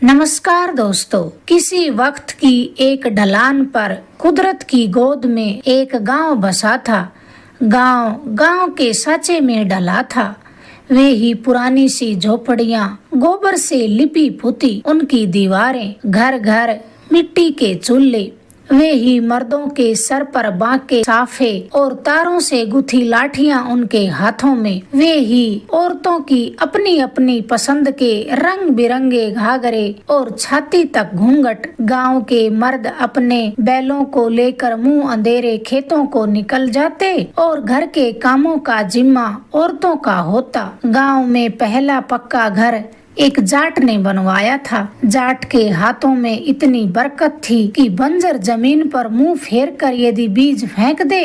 नमस्कार दोस्तों। किसी वक्त की एक ढलान पर कुदरत की गोद में एक गांव बसा था। गांव के साँचे में ढला था। वे ही पुरानी सी झोपड़ियां, गोबर से लिपी पुती उनकी दीवारें, घर घर मिट्टी के चूल्हे, वे ही मर्दों के सर पर बांके साफे और तारों से गुथी लाठियां उनके हाथों में, वे ही औरतों की अपनी अपनी पसंद के रंग बिरंगे घाघरे और छाती तक घूंघट। गांव के मर्द अपने बैलों को लेकर मुंह अंधेरे खेतों को निकल जाते और घर के कामों का जिम्मा औरतों का होता। गांव में पहला पक्का घर एक जाट ने बनवाया था। जाट के हाथों में इतनी बरकत थी कि बंजर जमीन पर मुंह फेर कर यदि बीज फेंक दे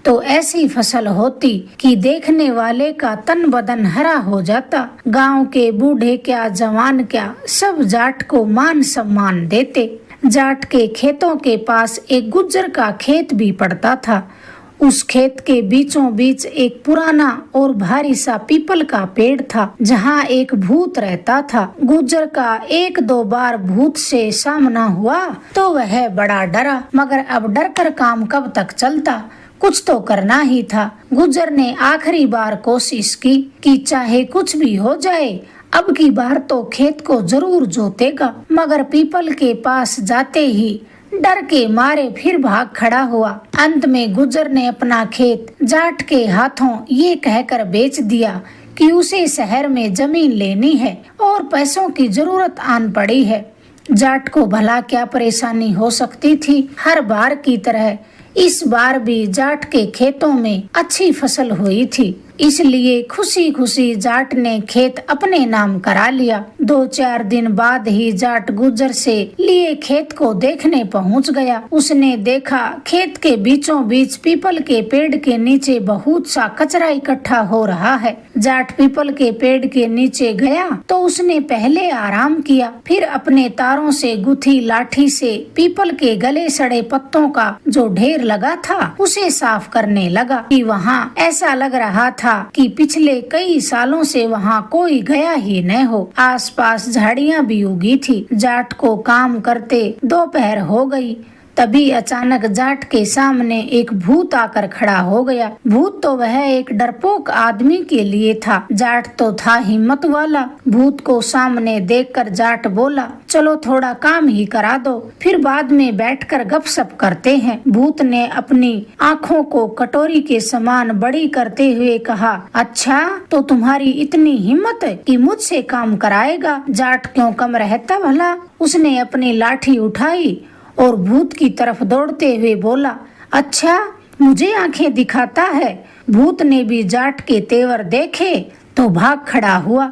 तो ऐसी फसल होती कि देखने वाले का तन बदन हरा हो जाता। गांव के बूढ़े क्या जवान क्या सब जाट को मान सम्मान देते। जाट के खेतों के पास एक गुज्जर का खेत भी पड़ता था। उस खेत के बीचों बीच एक पुराना और भारी सा पीपल का पेड़ था, जहाँ एक भूत रहता था। गुज्जर का एक दो बार भूत से सामना हुआ तो वह बड़ा डरा, मगर अब डर कर काम कब तक चलता, कुछ तो करना ही था। गुज्जर ने आखिरी बार कोशिश की कि चाहे कुछ भी हो जाए, अब की बार तो खेत को जरूर जोतेगा। मगर पीपल के पास जाते ही डर के मारे फिर भाग खड़ा हुआ। अंत में गुज्जर ने अपना खेत जाट के हाथों ये कहकर बेच दिया कि उसे शहर में जमीन लेनी है और पैसों की जरूरत आन पड़ी है। जाट को भला क्या परेशानी हो सकती थी। हर बार की तरह इस बार भी जाट के खेतों में अच्छी फसल हुई थी, इसलिए खुशी खुशी जाट ने खेत अपने नाम करा लिया। 2-4 दिन बाद ही जाट गुज्जर से लिए खेत को देखने पहुंच गया। उसने देखा खेत के बीचों बीच पीपल के पेड़ के नीचे बहुत सा कचरा इकट्ठा हो रहा है। जाट पीपल के पेड़ के नीचे गया तो उसने पहले आराम किया, फिर अपने तारों से गुथी लाठी से पीपल के गले सड़े पत्तों का जो ढेर लगा था उसे साफ करने लगा। कि वहाँ ऐसा लग रहा था कि पिछले कई सालों से वहाँ कोई गया ही न हो। आसपास झाड़ियाँ भी उगी थी। जाट को काम करते दोपहर हो गई। तभी अचानक जाट के सामने एक भूत आकर खड़ा हो गया। भूत तो वह एक डरपोक आदमी के लिए था, जाट तो था हिम्मत वाला। भूत को सामने देखकर जाट बोला, चलो थोड़ा काम ही करा दो, फिर बाद में बैठकर गपशप करते हैं। भूत ने अपनी आँखों को कटोरी के समान बड़ी करते हुए कहा, अच्छा तो तुम्हारी इतनी हिम्मत है कि मुझसे काम कराएगा, जाट क्यों कम रहता भला। उसने अपनी लाठी उठाई और भूत की तरफ दौड़ते हुए बोला, अच्छा मुझे आंखें दिखाता है। भूत ने भी जाट के तेवर देखे तो भाग खड़ा हुआ।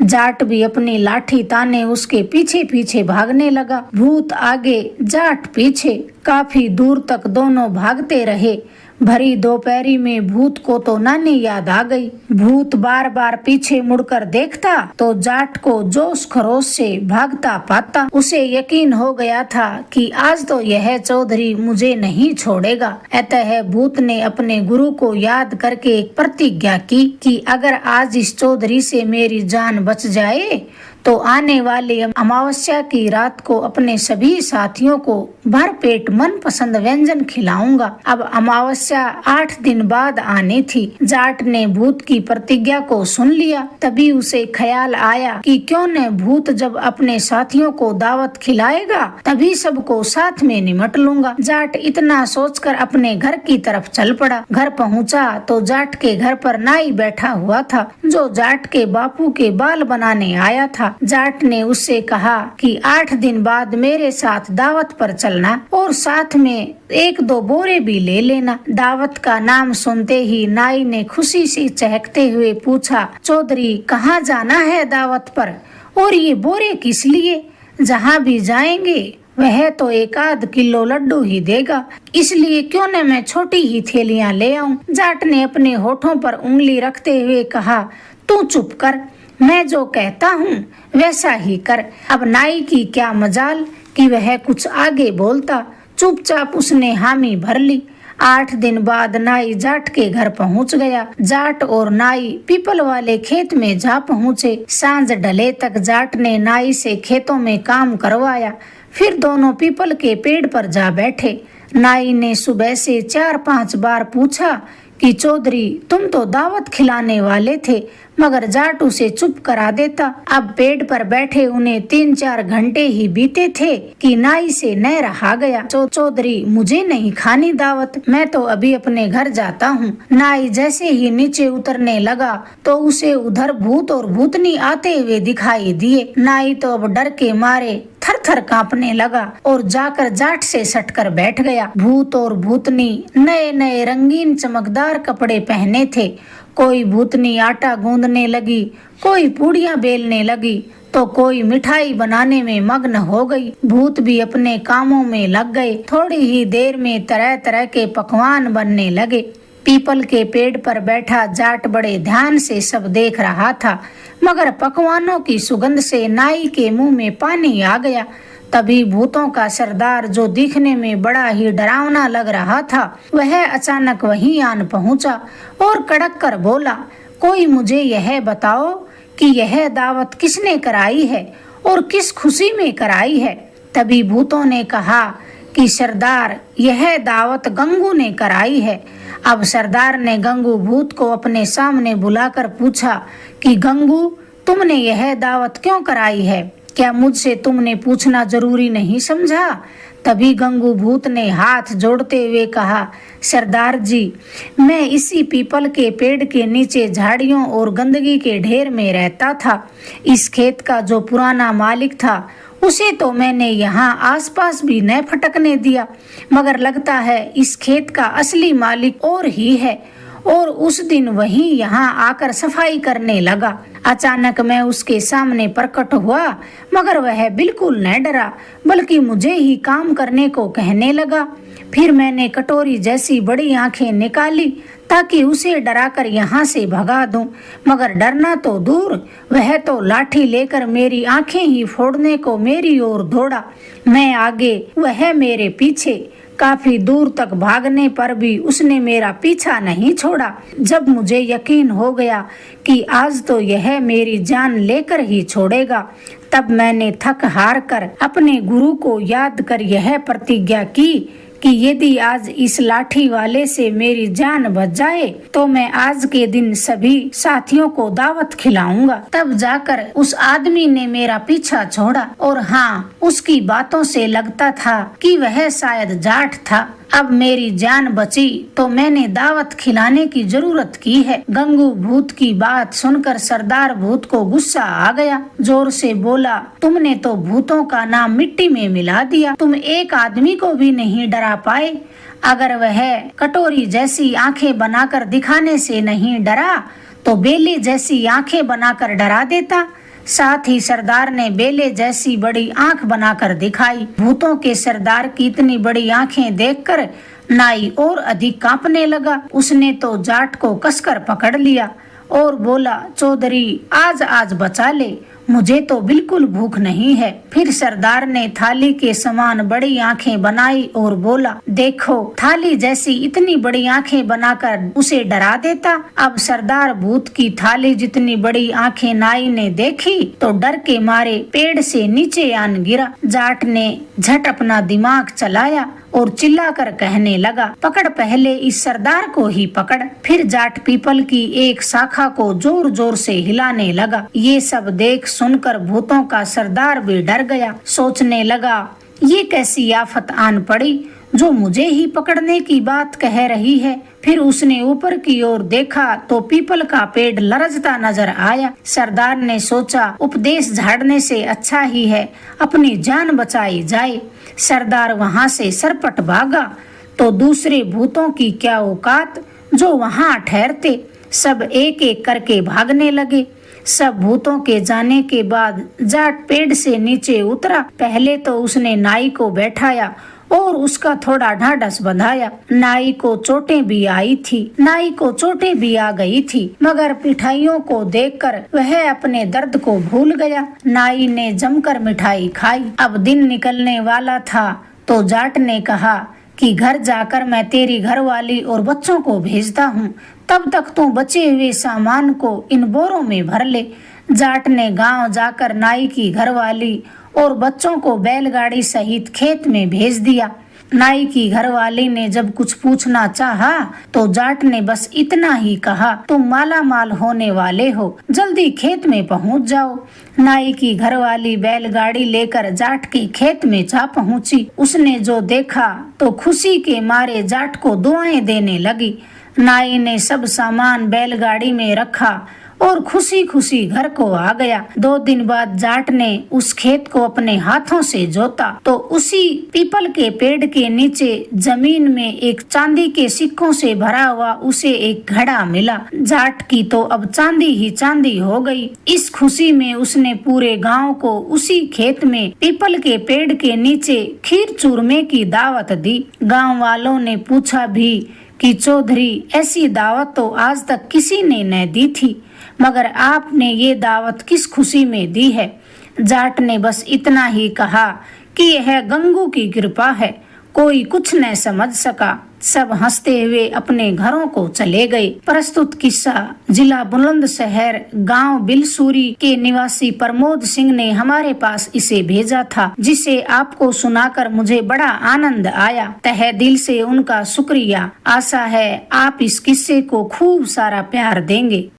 जाट भी अपनी लाठी ताने उसके पीछे पीछे भागने लगा। भूत आगे जाट पीछे, काफी दूर तक दोनों भागते रहे। भरी दोपहरी में भूत को तो नानी याद आ गई। भूत बार बार पीछे मुड़कर देखता तो जाट को जोश खरोश से भागता पाता। उसे यकीन हो गया था कि आज तो यह चौधरी मुझे नहीं छोड़ेगा। अतः भूत ने अपने गुरु को याद करके एक प्रतिज्ञा की कि अगर आज इस चौधरी से मेरी जान बच जाए तो आने वाली अमावस्या की रात को अपने सभी साथियों को भरपेट मनपसंद व्यंजन खिलाऊंगा। अब अमावस्या 8 दिन बाद आनी थी। जाट ने भूत की प्रतिज्ञा को सुन लिया। तभी उसे ख्याल आया कि क्यों न भूत जब अपने साथियों को दावत खिलाएगा तभी सबको साथ में निमट लूंगा। जाट इतना सोचकर अपने घर की तरफ चल पड़ा। घर पहुंचा तो जाट के घर पर नाई बैठा हुआ था, जो जाट के बापू के बाल बनाने आया था। जाट ने उससे कहा कि 8 दिन बाद मेरे साथ दावत पर चलना और साथ में 1-2 बोरे भी ले लेना। दावत का नाम सुनते ही नाई ने खुशी से चहकते हुए पूछा, चौधरी कहाँ जाना है दावत पर, और ये बोरे किस लिए? जहाँ भी जाएंगे वह तो 1-8 किलो लड्डू ही देगा, इसलिए क्यों न मैं छोटी ही थैलियाँ ले आऊं। जाट ने अपने होठों पर उंगली रखते हुए कहा, तू चुप कर, मैं जो कहता हूँ वैसा ही कर। अब नाई की क्या मजाल कि वह कुछ आगे बोलता। चुपचाप उसने हामी भर ली। 8 दिन बाद नाई जाट के घर पहुंच गया। जाट और नाई पीपल वाले खेत में जा पहुंचे। सांझ ढले तक जाट ने नाई से खेतों में काम करवाया। फिर दोनों पीपल के पेड़ पर जा बैठे। नाई ने सुबह से 4-5 बार पूछा कि चौधरी तुम तो दावत खिलाने वाले थे, मगर जाट उसे चुप करा देता। अब पेड़ पर बैठे उन्हें 3-4 घंटे ही बीते थे कि नाई से न रहा गया। चौधरी मुझे नहीं खानी दावत, मैं तो अभी अपने घर जाता हूँ। नाई जैसे ही नीचे उतरने लगा तो उसे उधर भूत और भूतनी आते हुए दिखाई दिए। नाई तो अब डर के मारे थर थर कांपने लगा और जाकर जाट से सटकर बैठ गया। भूत और भूतनी नए नए रंगीन चमकदार कपड़े पहने थे। कोई भूतनी आटा गूंदने लगी, कोई पूड़ियां बेलने लगी तो कोई मिठाई बनाने में मग्न हो गई। भूत भी अपने कामों में लग गए। थोड़ी ही देर में तरह तरह के पकवान बनने लगे। पीपल के पेड़ पर बैठा जाट बड़े ध्यान से सब देख रहा था, मगर पकवानों की सुगंध से नाई के मुंह में पानी आ गया। तभी भूतों का सरदार, जो दिखने में बड़ा ही डरावना लग रहा था, वह अचानक वहीं आन पहुंचा और कड़क कर बोला, कोई मुझे यह बताओ कि यह दावत किसने कराई है और किस खुशी में कराई है। तभी भूतों ने कहा कि सरदार, यह दावत गंगू ने कराई है। अब सरदार ने गंगू भूत को अपने सामने बुलाकर पूछा कि गंगू, तुमने यह दावत क्यों कराई है? क्या मुझसे तुमने पूछना जरूरी नहीं समझा? तभी गंगू भूत ने हाथ जोड़ते हुए कहा, सरदार जी, मैं इसी पीपल के पेड़ के नीचे झाड़ियों और गंदगी के ढेर में रहता था। इस खेत का जो पुराना मालिक था उसे तो मैंने यहाँ आसपास भी न फटकने दिया, मगर लगता है इस खेत का असली मालिक और ही है और उस दिन वही यहाँ आकर सफाई करने लगा। अचानक मैं उसके सामने प्रकट हुआ, मगर वह बिल्कुल न डरा, बल्कि मुझे ही काम करने को कहने लगा। फिर मैंने कटोरी जैसी बड़ी आंखें निकाली ताकि उसे डराकर यहाँ से भगा दूं, मगर डरना तो दूर, वह तो लाठी लेकर मेरी आंखें ही फोड़ने को मेरी ओर दौड़ा। मैं आगे, वह मेरे पीछे। काफी दूर तक भागने पर भी उसने मेरा पीछा नहीं छोड़ा। जब मुझे यकीन हो गया कि आज तो यह मेरी जान लेकर ही छोड़ेगा, तब मैंने थक हार कर अपने गुरु को याद कर यह प्रतिज्ञा की कि यदि आज इस लाठी वाले से मेरी जान बच जाए तो मैं आज के दिन सभी साथियों को दावत खिलाऊंगा। तब जाकर उस आदमी ने मेरा पीछा छोड़ा और हाँ, उसकी बातों से लगता था कि वह शायद जाट था। अब मेरी जान बची तो मैंने दावत खिलाने की जरूरत की है। गंगू भूत की बात सुनकर सरदार भूत को गुस्सा आ गया। जोर से बोला, तुमने तो भूतों का नाम मिट्टी में मिला दिया। तुम एक आदमी को भी नहीं डरा पाए। अगर वह कटोरी जैसी आंखें बनाकर दिखाने से नहीं डरा तो बेले जैसी आंखें बनाकर डरा देता। साथ ही सरदार ने बेले जैसी बड़ी आंख बनाकर दिखाई। भूतों के सरदार की इतनी बड़ी आंखें देखकर नाई और अधिक कांपने लगा। उसने तो जाट को कसकर पकड़ लिया और बोला, चौधरी आज बचा ले, मुझे तो बिल्कुल भूख नहीं है। फिर सरदार ने थाली के समान बड़ी आंखें बनाई और बोला, देखो, थाली जैसी इतनी बड़ी आंखें बनाकर उसे डरा देता। अब सरदार भूत की थाली जितनी बड़ी आंखें नाई ने देखी तो डर के मारे पेड़ से नीचे आन गिरा। जाट ने झट अपना दिमाग चलाया और चिल्लाकर कहने लगा, पकड़, पहले इस सरदार को ही पकड़। फिर जाट पीपल की एक शाखा को जोर जोर से हिलाने लगा। ये सब देख सुनकर भूतों का सरदार भी डर गया। सोचने लगा, ये कैसी आफत आन पड़ी जो मुझे ही पकड़ने की बात कह रही है। फिर उसने ऊपर की ओर देखा तो पीपल का पेड़ लरजता नजर आया। सरदार ने सोचा, उपदेश झाड़ने से अच्छा ही है अपनी जान बचाई जाए। सरदार वहां से सरपट भागा तो दूसरे भूतों की क्या औकात जो वहां ठहरते, सब एक एक करके भागने लगे। सब भूतों के जाने के बाद जाट पेड़ से नीचे उतरा। पहले तो उसने नाई को बैठाया और उसका थोड़ा ढांढस बंधाया। नाई को चोटें भी आ गई थी, मगर मिठाइयों को देखकर वह अपने दर्द को भूल गया। नाई ने जमकर मिठाई खाई। अब दिन निकलने वाला था तो जाट ने कहा कि घर जाकर मैं तेरी घरवाली और बच्चों को भेजता हूँ, तब तक तू बचे हुए सामान को इन बोरों में भर ले। जाट ने गांव जाकर नाई की घरवाली और बच्चों को बैलगाड़ी सहित खेत में भेज दिया। नाई की घरवाली ने जब कुछ पूछना चाहा तो जाट ने बस इतना ही कहा, तुम माला माल होने वाले हो, जल्दी खेत में पहुंच जाओ। नाई की घरवाली बैलगाड़ी लेकर जाट के खेत में जा पहुंची। उसने जो देखा तो खुशी के मारे जाट को दुआएं देने लगी। नाई ने सब सामान बैलगाड़ी में रखा और खुशी खुशी घर को आ गया। 2 दिन बाद जाट ने उस खेत को अपने हाथों से जोता तो उसी पीपल के पेड़ के नीचे जमीन में एक चांदी के सिक्कों से भरा हुआ उसे एक घड़ा मिला। जाट की तो अब चांदी ही चांदी हो गई। इस खुशी में उसने पूरे गांव को उसी खेत में पीपल के पेड़ के नीचे खीर चूरमे की दावत दी। गांव वालों ने पूछा भी कि चौधरी, ऐसी दावत तो आज तक किसी ने न दी थी, मगर आपने ये दावत किस खुशी में दी है? जाट ने बस इतना ही कहा कि यह गंगू की कृपा है। कोई कुछ न समझ सका। सब हंसते हुए अपने घरों को चले गए। प्रस्तुत किस्सा जिला बुलंदशहर गांव बिलसूरी के निवासी प्रमोद सिंह ने हमारे पास इसे भेजा था, जिसे आपको सुनाकर मुझे बड़ा आनंद आया। तहे दिल से उनका शुक्रिया। आशा है आप इस किस्से को खूब सारा प्यार देंगे।